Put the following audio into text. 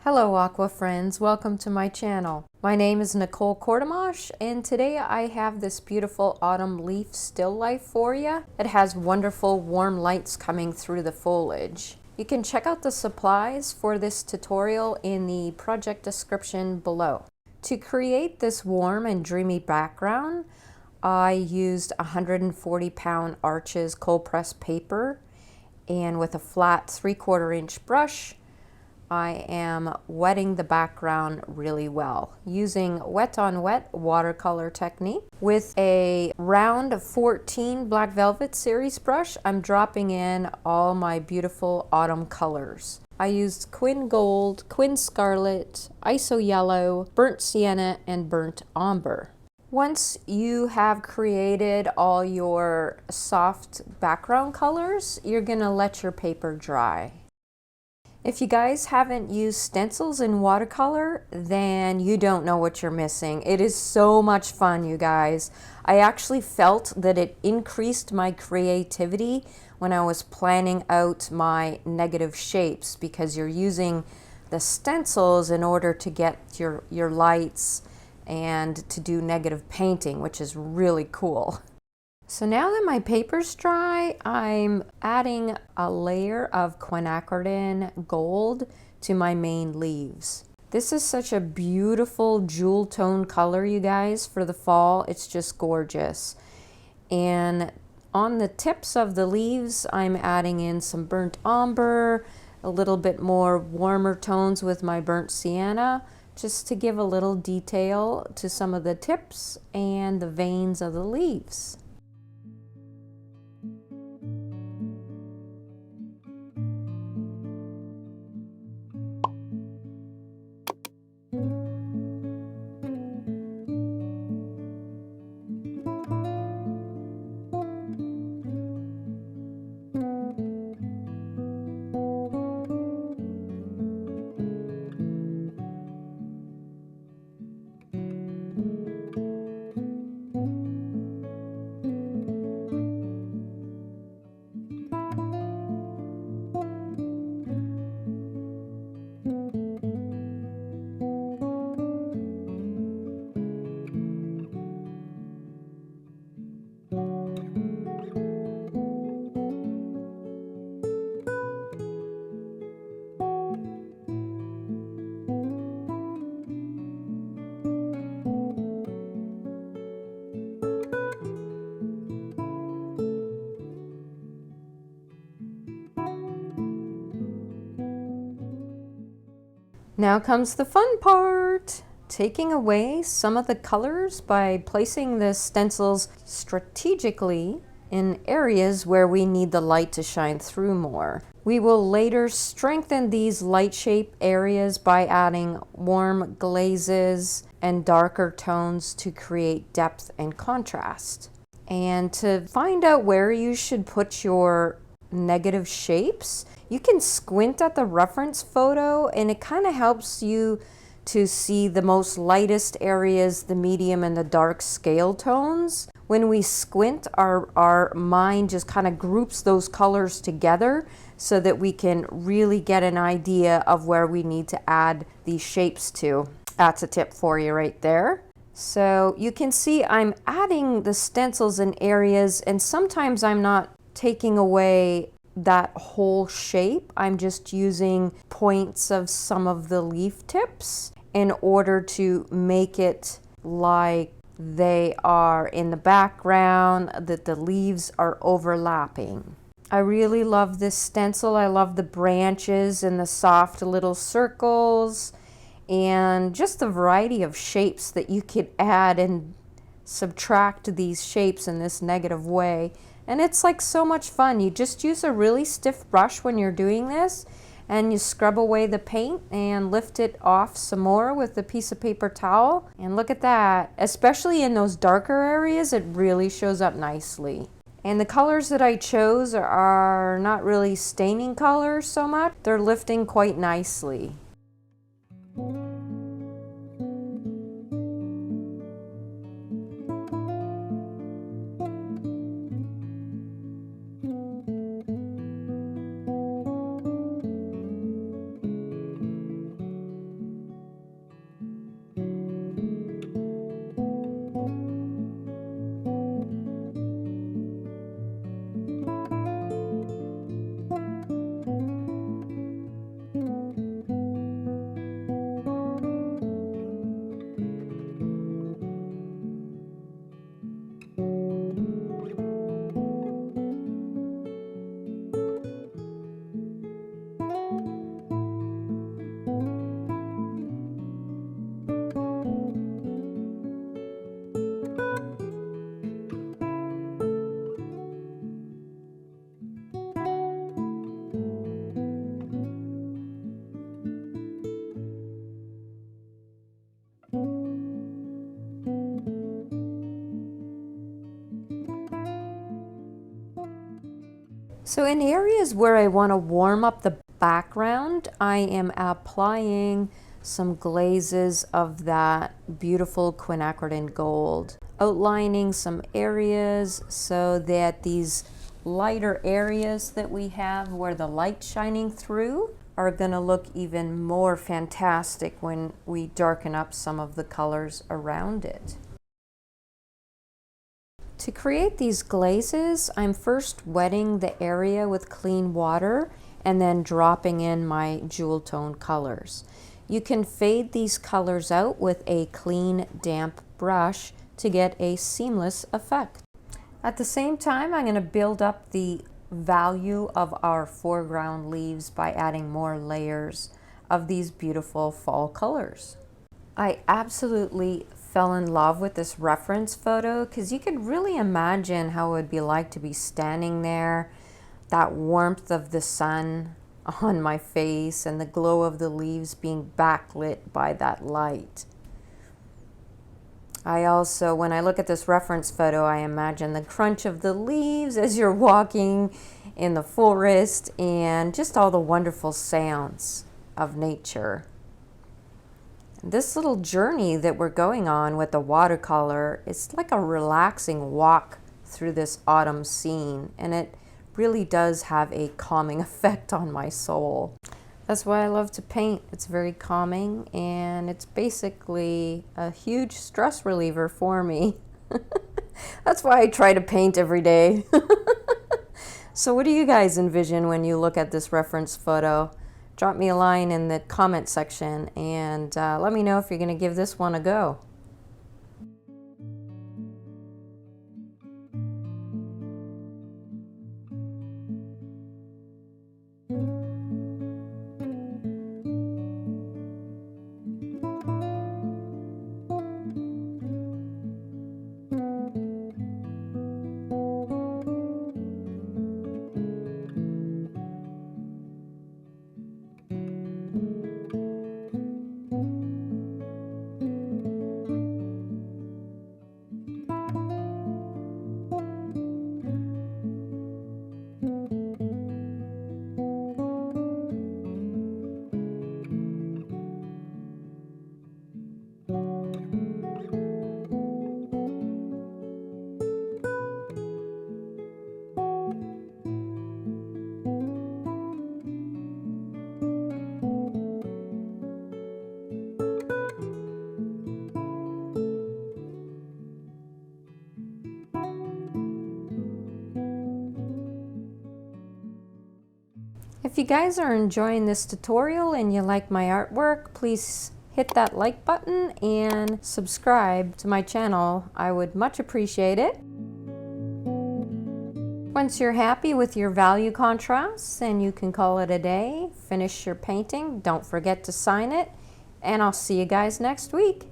Hello Aqua friends, welcome to my channel. My name is Nicole and today I have this beautiful autumn leaf still life for you. It has wonderful warm lights coming through the foliage. You can check out the supplies for this tutorial in the project description below. To create this warm and dreamy background, I used 140-pound Arches cold pressed paper, and with a flat 3/4 inch brush I am wetting the background really well using wet on wet watercolor technique. With a round 14 Black Velvet series brush, I'm dropping in all my beautiful autumn colors. I used Quin Gold, Quin Scarlet, Iso Yellow, Burnt Sienna, and Burnt Umber. Once you have created all your soft background colors, you're gonna let your paper dry. If you guys haven't used stencils in watercolor, then you don't know what you're missing. It is so much fun, you guys. I actually felt that it increased my creativity when I was planning out my negative shapes, because you're using the stencils in order to get your lights and to do negative painting, which is really cool. So now that my paper's dry, I'm adding a layer of quinacridone gold to my main leaves. This is such a beautiful jewel tone color, you guys, for the fall. It's just gorgeous. And on the tips of the leaves, I'm adding in some burnt umber, a little bit more warmer tones with my burnt sienna, just to give a little detail to some of the tips and the veins of the leaves. Now comes the fun part, taking away some of the colors by placing the stencils strategically in areas where we need the light to shine through more. We will later strengthen these light shape areas by adding warm glazes and darker tones to create depth and contrast. And to find out where you should put your negative shapes, you can squint at the reference photo and it kind of helps you to see the most lightest areas, the medium and the dark scale tones. When we squint, our mind just kind of groups those colors together so that we can really get an idea of where we need to add these shapes to. That's a tip for you right there. So you can see I'm adding the stencils in areas, and sometimes I'm not taking away that whole shape. I'm just using points of some of the leaf tips in order to make it like they are in the background, that the leaves are overlapping. I really love this stencil. I love the branches and the soft little circles and just the variety of shapes that you could add and subtract these shapes in this negative way. And it's like so much fun. You just use a really stiff brush when you're doing this, and you scrub away the paint and lift it off some more with a piece of paper towel. And look at that. Especially in those darker areas, it really shows up nicely. And the colors that I chose are not really staining colors so much. They're lifting quite nicely. So in areas where I want to warm up the background, I am applying some glazes of that beautiful quinacridone gold, outlining some areas so that these lighter areas that we have where the light's shining through are going to look even more fantastic when we darken up some of the colors around it. To create these glazes, I'm first wetting the area with clean water and then dropping in my jewel tone colors. You can fade these colors out with a clean, damp brush to get a seamless effect. At the same time, I'm going to build up the value of our foreground leaves by adding more layers of these beautiful fall colors. I absolutely fell in love with this reference photo because you could really imagine how it would be like to be standing there, that warmth of the sun on my face and the glow of the leaves being backlit by that light. I also, when I look at this reference photo, I imagine the crunch of the leaves as you're walking in the forest and just all the wonderful sounds of nature. This little journey that we're going on with the watercolor is like a relaxing walk through this autumn scene, and it really does have a calming effect on my soul. That's why I love to paint. It's very calming, and it's basically a huge stress reliever for me. That's why I try to paint every day. So what do you guys envision when you look at this reference photo? Drop me a line in the comment section and let me know if you're going to give this one a go. If you guys are enjoying this tutorial and you like my artwork, please hit that like button and subscribe to my channel. I would much appreciate it. Once you're happy with your value contrasts, then you can call it a day, finish your painting. Don't forget to sign it, and I'll see you guys next week.